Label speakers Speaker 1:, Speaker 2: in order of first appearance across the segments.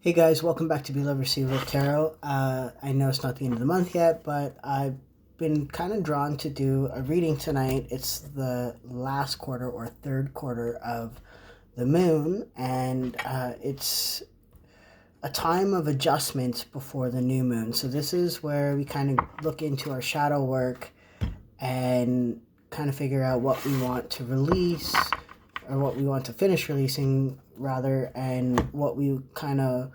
Speaker 1: Hey guys, welcome back to Be Love Receive with Tarot. I know it's not the end of the month yet, but I've been kind of drawn to do a reading tonight. It's the last quarter or third quarter of the moon, and it's a time of adjustment before the new moon. So this is where we kind of look into our shadow work and kind of figure out what we want to release or what we want to finish releasing rather, and what we kind of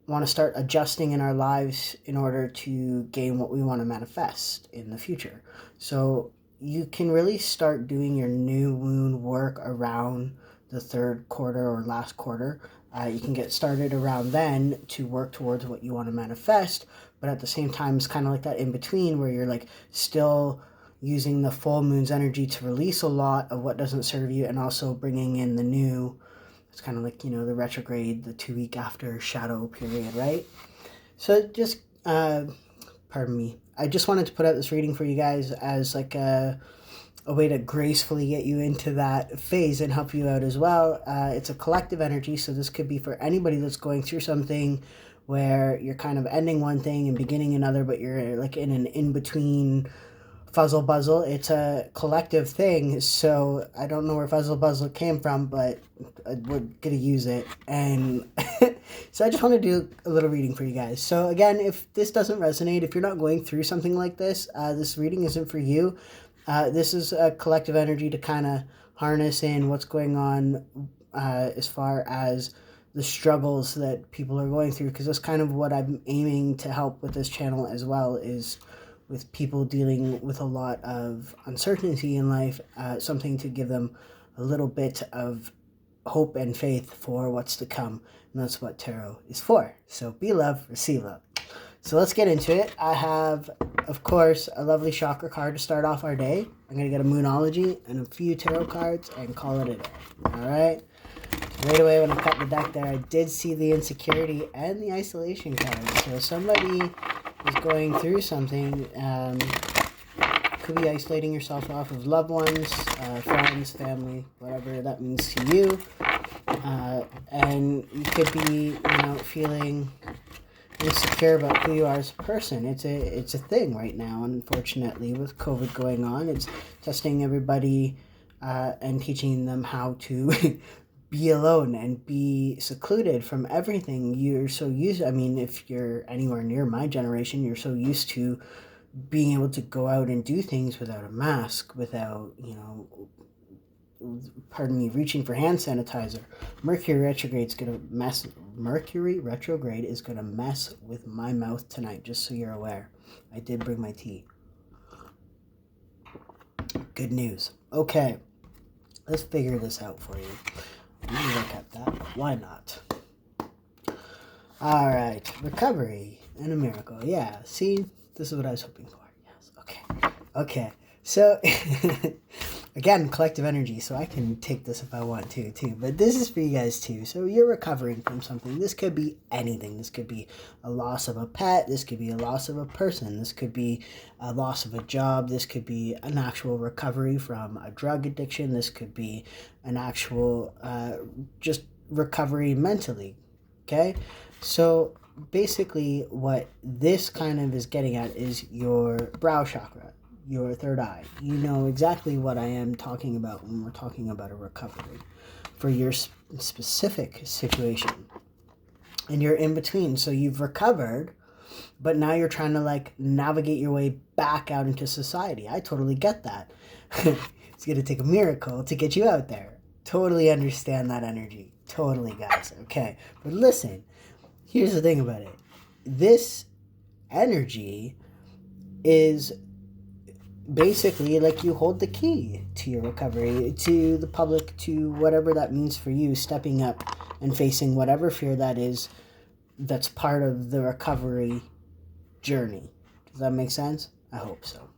Speaker 1: want to start adjusting in our lives in order to gain what we want to manifest in the future. So you can really start doing your new moon work around the third quarter or last quarter. You can get started around then to work towards what you want to manifest, but at the same time it's kind of like that in between where you're like still using the full moon's energy to release a lot of what doesn't serve you, and also bringing in the new. It's kind of like, the retrograde, the 2 week after shadow period, right? So just, pardon me, I just wanted to put out this reading for you guys as like a way to gracefully get you into that phase and help you out as well. It's a collective energy, so this could be for anybody that's going through something where you're kind of ending one thing and beginning another, but you're like in an in-between fuzzle buzzle. It's a collective thing, so I don't know where fuzzle buzzle came from, but we're gonna use it. And so I just want to do a little reading for you guys. So again, if this doesn't resonate, if you're not going through something like this, this reading isn't for you. This is a collective energy to kind of harness in what's going on as far as the struggles that people are going through, because that's kind of what I'm aiming to help with this channel as well, is with people dealing with a lot of uncertainty in life, something to give them a little bit of hope and faith for what's to come. And that's what tarot is for. So be love, receive love. So let's get into it. I have, of course, a lovely chakra card to start off our day. I'm going to get a moonology and a few tarot cards and call it a day. All right? So right away when I cut the deck there, I did see the insecurity and the isolation card. So somebody is going through something. Could be isolating yourself off of loved ones, friends, family, whatever that means to you. And you could be, feeling insecure about who you are as a person. It's a thing right now, unfortunately, with COVID going on. It's testing everybody and teaching them how to be alone and be secluded from everything. You're so used, if you're anywhere near my generation, you're so used to being able to go out and do things without a mask, without, reaching for hand sanitizer. Mercury retrograde is going to mess with my mouth tonight, just so you're aware. I did bring my tea. Good news. Okay, let's figure this out for you. Maybe I kept that, but why not? All right, recovery and a miracle. Yeah, see, this is what I was hoping for. Yes, okay. So, again, collective energy, so I can take this if I want to, too. But this is for you guys, too. So you're recovering from something. This could be anything. This could be a loss of a pet. This could be a loss of a person. This could be a loss of a job. This could be an actual recovery from a drug addiction. This could be an actual just recovery mentally, okay? So basically what this kind of is getting at is your brow chakra, your third eye. You know exactly what I am talking about when we're talking about a recovery for your specific situation. And you're in between. So you've recovered, but now you're trying to navigate your way back out into society. I totally get that. It's going to take a miracle to get you out there. Totally understand that energy. Totally, guys. Okay. But listen, here's the thing about it. This energy is basically like you hold the key to your recovery, to the public, to whatever that means for you, stepping up and facing whatever fear that is that's part of the recovery journey. Does that make sense? I hope so.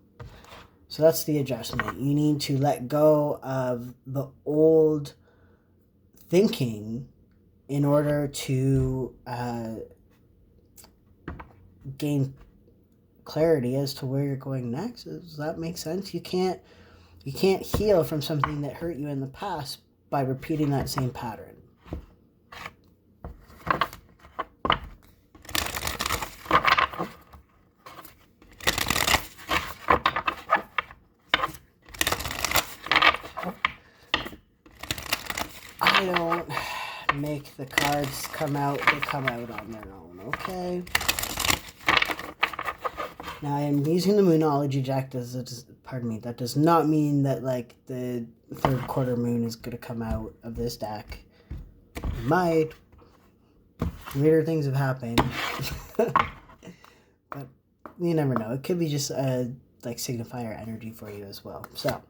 Speaker 1: So that's the adjustment. You need to let go of the old thinking in order to gain clarity as to where you're going next. Does that make sense? You can't heal from something that hurt you in the past by repeating that same pattern. the cards come out, they come out on their own, okay? Now, I'm using the Moonology deck. That does not mean that, like, the third quarter moon is going to come out of this deck. It might. Weirder things have happened. But you never know. It could be just a, like, signifier energy for you as well. So,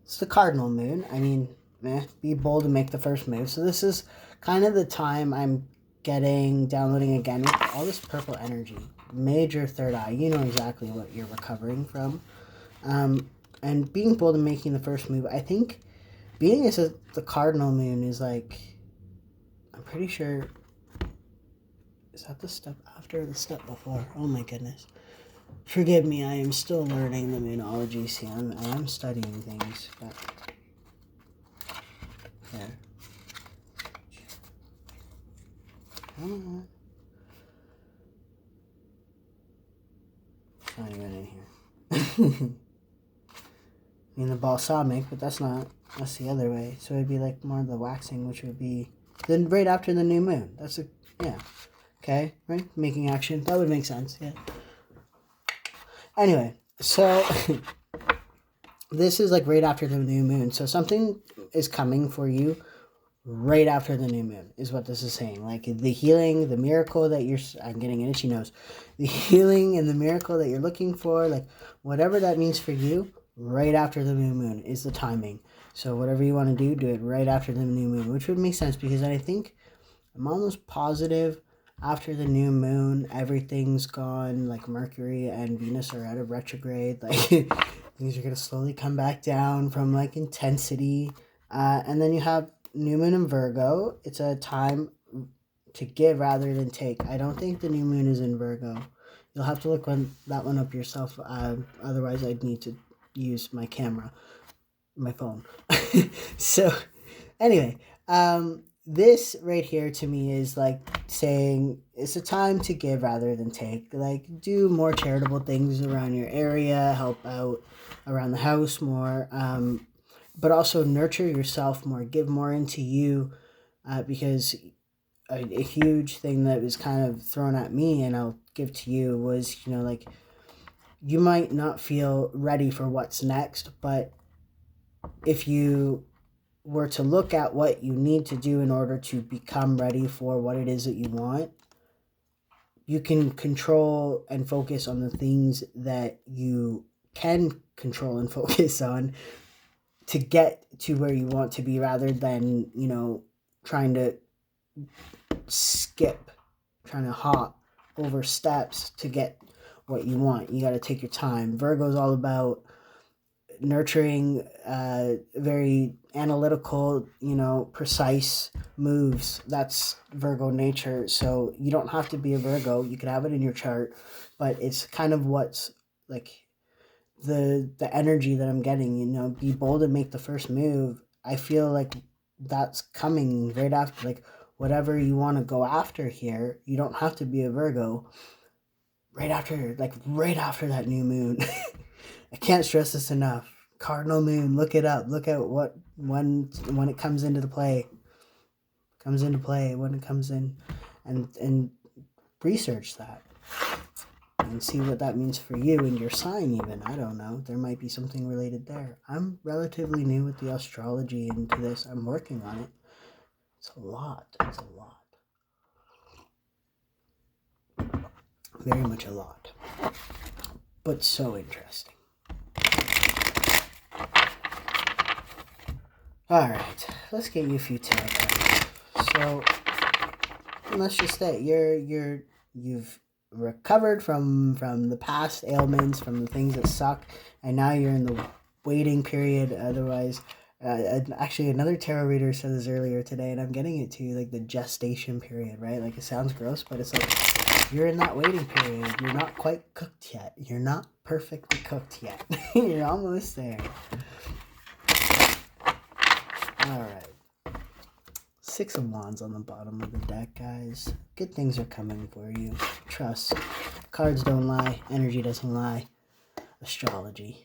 Speaker 1: it's the cardinal moon. I mean, be bold and make the first move. So this is kind of the time I'm downloading again with all this purple energy. Major third eye. You know exactly what you're recovering from. And being bold and making the first move. I think being as the cardinal moon is like, I'm pretty sure, is that the step after or the step before? Oh my goodness. Forgive me, I am still learning the Moonology. See, I am studying things, but there. Come on. It's not even in here. I mean, the balsamic, but that's the other way. So it'd be like more of the waxing, which would be then right after the new moon. Yeah. Okay, right? Making action. That would make sense, yeah. Anyway, so this is like right after the new moon. So something is coming for you right after the new moon is what this is saying. Like the healing, the miracle that I'm getting an itchy nose. The healing and the miracle that you're looking for, like whatever that means for you, right after the new moon is the timing. So whatever you want to do it right after the new moon, which would make sense because I think I'm almost positive after the new moon, everything's gone, like Mercury and Venus are out of retrograde, like things are going to slowly come back down from like intensity. And then you have new moon in Virgo. It's a time to give rather than take. I don't think the new moon is in Virgo. You'll have to look that one up yourself. Otherwise, I'd need to use my camera, my phone. So, anyway, this right here to me is like saying it's a time to give rather than take. Like do more charitable things around your area, help out around the house more, but also nurture yourself more, give more into you, because a huge thing that was kind of thrown at me and I'll give to you was, like you might not feel ready for what's next, but if you were to look at what you need to do in order to become ready for what it is that you want, you can control and focus on the things that you can control and focus on to get to where you want to be rather than, trying to hop over steps to get what you want. You got to take your time. Virgo's all about nurturing very analytical, precise moves. That's Virgo nature. So you don't have to be a Virgo. You could have it in your chart, but it's kind of what's like the energy that I'm getting, be bold and make the first move. I feel like that's coming right after, like whatever you want to go after here. You don't have to be a Virgo. Right after that new moon. I can't stress this enough. Cardinal moon, look it up. Look at what when it comes into play. When it comes in, and research that and see what that means for you and your sign. Even I don't know. There might be something related there. I'm relatively new with the astrology into this. I'm working on it. It's a lot. Very much a lot, but so interesting. All right, let's get you a few tarot cards. So let's just say you've recovered from the past ailments, from the things that suck, and now you're in the waiting period. Otherwise, actually, another tarot reader said this earlier today, and I'm getting it too, like the gestation period, right? Like it sounds gross, but it's like you're in that waiting period. You're not quite cooked yet. You're not perfectly cooked yet. You're almost there. All right. 6 of Wands on the bottom of the deck, guys. Good things are coming for you. Trust. Cards don't lie. Energy doesn't lie. Astrology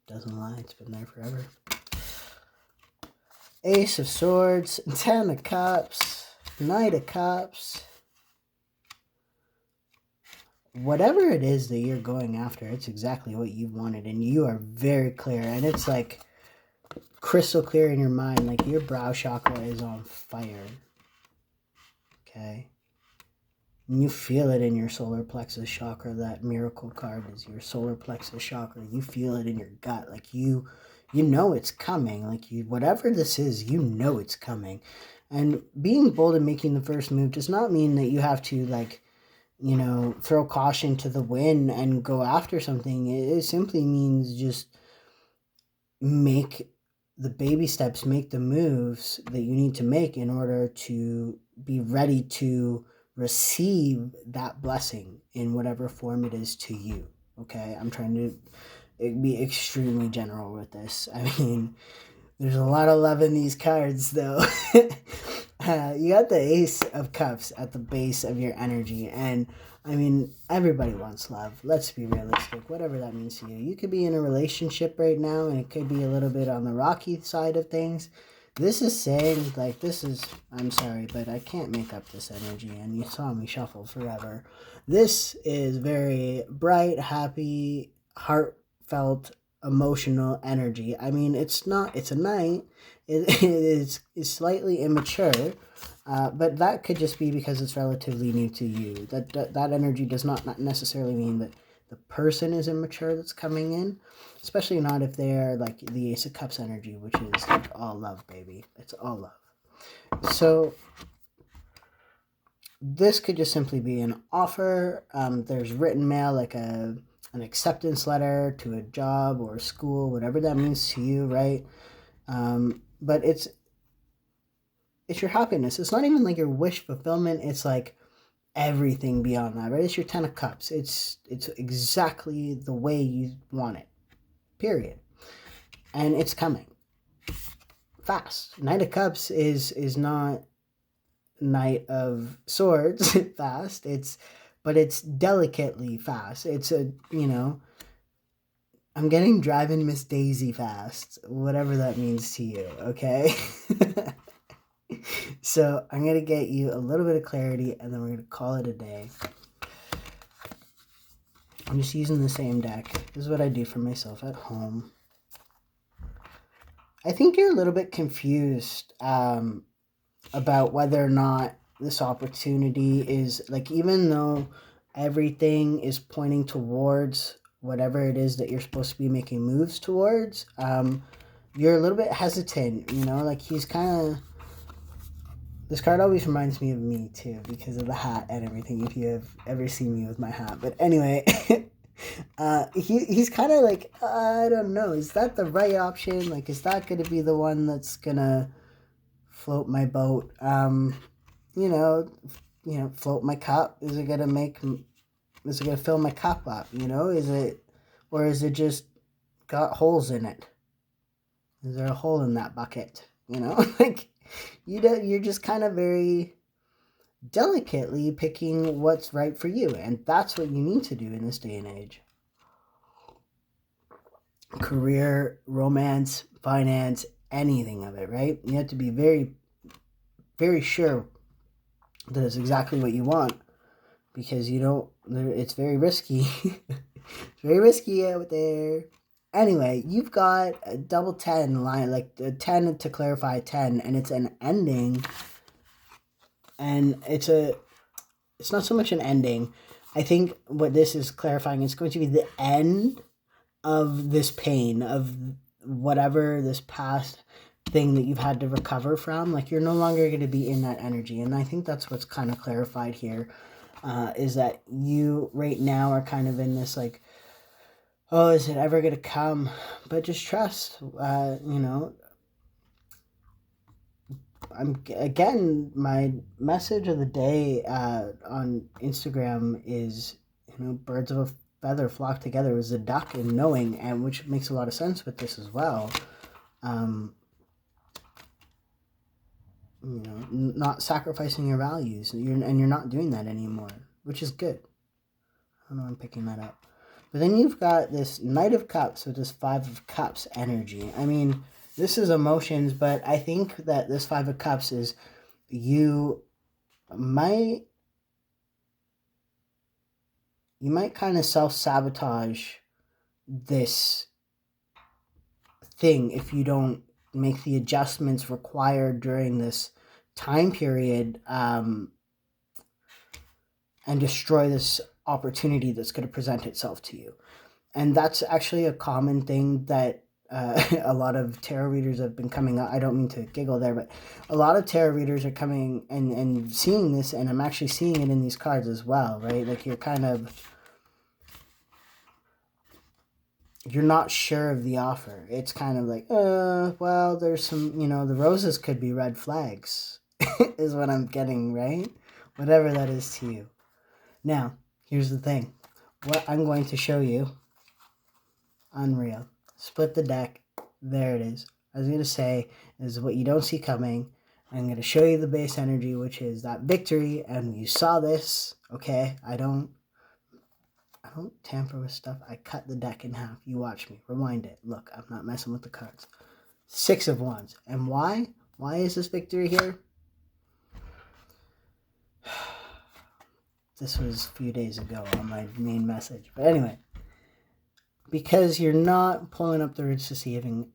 Speaker 1: doesn't lie. It's been there forever. Ace of Swords. 10 of Cups. Knight of Cups. Whatever it is that you're going after, it's exactly what you wanted, and you are very clear, and it's like crystal clear in your mind, like your brow chakra is on fire. Okay? And you feel it in your solar plexus chakra. That miracle card is your solar plexus chakra. You feel it in your gut, like you know it's coming. Like whatever this is, you know it's coming. And being bold and making the first move does not mean that you have to throw caution to the wind and go after something. It simply means just make the baby steps, make the moves that you need to make in order to be ready to receive that blessing in whatever form it is to you. Okay, I'm trying to be extremely general with this. I mean, there's a lot of love in these cards, though. You got the Ace of Cups at the base of your energy, and I mean, everybody wants love. Let's be realistic, whatever that means to you. You could be in a relationship right now, and it could be a little bit on the rocky side of things. This is saying, like, I'm sorry, but I can't make up this energy, and you saw me shuffle forever. This is very bright, happy, heartfelt, emotional energy. I mean, it's a knight. It is slightly immature, but that could just be because it's relatively new to you. That energy does not necessarily mean that the person is immature that's coming in, especially not if they're like the Ace of Cups energy, which is like all love, baby. It's all love. So this could just simply be an offer. There's written mail, like an acceptance letter to a job or a school, whatever that means to you, right? But it's your happiness. It's not even like your wish fulfillment. It's like everything beyond that, right? It's your 10 of Cups. It's exactly the way you want it, period. And it's coming fast. Knight of Cups is not Knight of Swords fast. But it's delicately fast. It's I'm getting driving Miss Daisy fast, whatever that means to you, okay? So I'm going to get you a little bit of clarity, and then we're going to call it a day. I'm just using the same deck. This is what I do for myself at home. I think you're a little bit confused about whether or not this opportunity is, like, even though everything is pointing towards whatever it is that you're supposed to be making moves towards, you're a little bit hesitant, like he's kind of... This card always reminds me of me, too, because of the hat and everything, if you have ever seen me with my hat. But anyway, he's kind of like, I don't know, is that the right option? Like, is that going to be the one that's going to float my boat? Float my cup? Is it going to fill my cup up? Or is it just got holes in it? Is there a hole in that bucket? Like... You're just kind of very delicately picking what's right for you, and that's what you need to do in this day and age. Career, romance, finance, anything of it, right? You have to be very, very sure that it's exactly what you want, because it's very risky. It's very risky out there. Anyway, you've got a double 10 line, like a 10 to clarify 10, and it's an ending. And it's not so much an ending. I think what this is clarifying, it's going to be the end of this pain, of whatever this past thing that you've had to recover from. Like, you're no longer going to be in that energy. And I think that's what's kind of clarified here, is that you right now are kind of in this, like, oh, is it ever going to come? But just trust, again, my message of the day on Instagram is, birds of a feather flock together. It was a duck in knowing, and which makes a lot of sense with this as well. Not sacrificing your values, and you're not doing that anymore, which is good. I don't know, I'm picking that up. But then you've got this Knight of Cups with this Five of Cups energy. I mean, this is emotions, but I think that this Five of Cups is you might you might kind of self-sabotage this thing if you don't make the adjustments required during this time period, and destroy this opportunity that's going to present itself to you. And that's actually a common thing that a lot of tarot readers have been coming up. I don't mean to giggle there, but a lot of tarot readers are coming and seeing this, and I'm actually seeing it in these cards as well, right? Like you're not sure of the offer. It's kind of like, well, there's some, the roses could be red flags, is what I'm getting, right? Whatever that is to you. Now, here's the thing. What I'm going to show you, unreal. Split the deck. There it is. I was going to say is what you don't see coming. I'm going to show you the base energy, which is that victory. And you saw this, okay? I don't tamper with stuff. I cut the deck in half. You watch me. Rewind it. Look, I'm not messing with the cards. 6 of Wands. And why? Why is this victory here? This was a few days ago on my main message. But anyway, because you're not pulling up the roots to seeing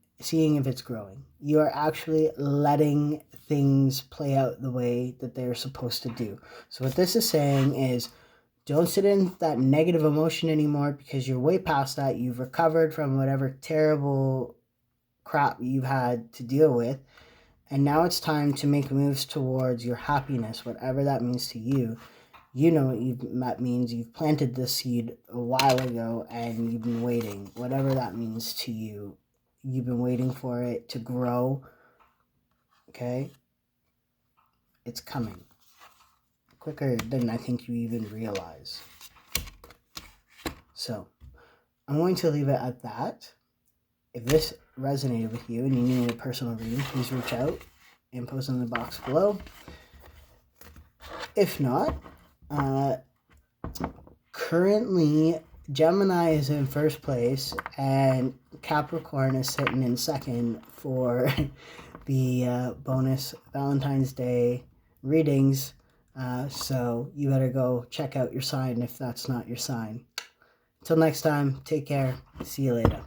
Speaker 1: if it's growing. You are actually letting things play out the way that they're supposed to do. So what this is saying is, don't sit in that negative emotion anymore, because you're way past that. You've recovered from whatever terrible crap you've had to deal with. And now it's time to make moves towards your happiness, whatever that means to you. You know what that means. You've planted this seed a while ago and you've been waiting. Whatever that means to you, you've been waiting for it to grow. Okay? It's coming. Quicker than I think you even realize. So, I'm going to leave it at that. If this resonated with you and you need a personal reading, please reach out and post in the box below. If not, currently Gemini is in first place and Capricorn is sitting in second for the bonus Valentine's Day readings. So you better go check out your sign if that's not your sign. Until next time, take care. See you later.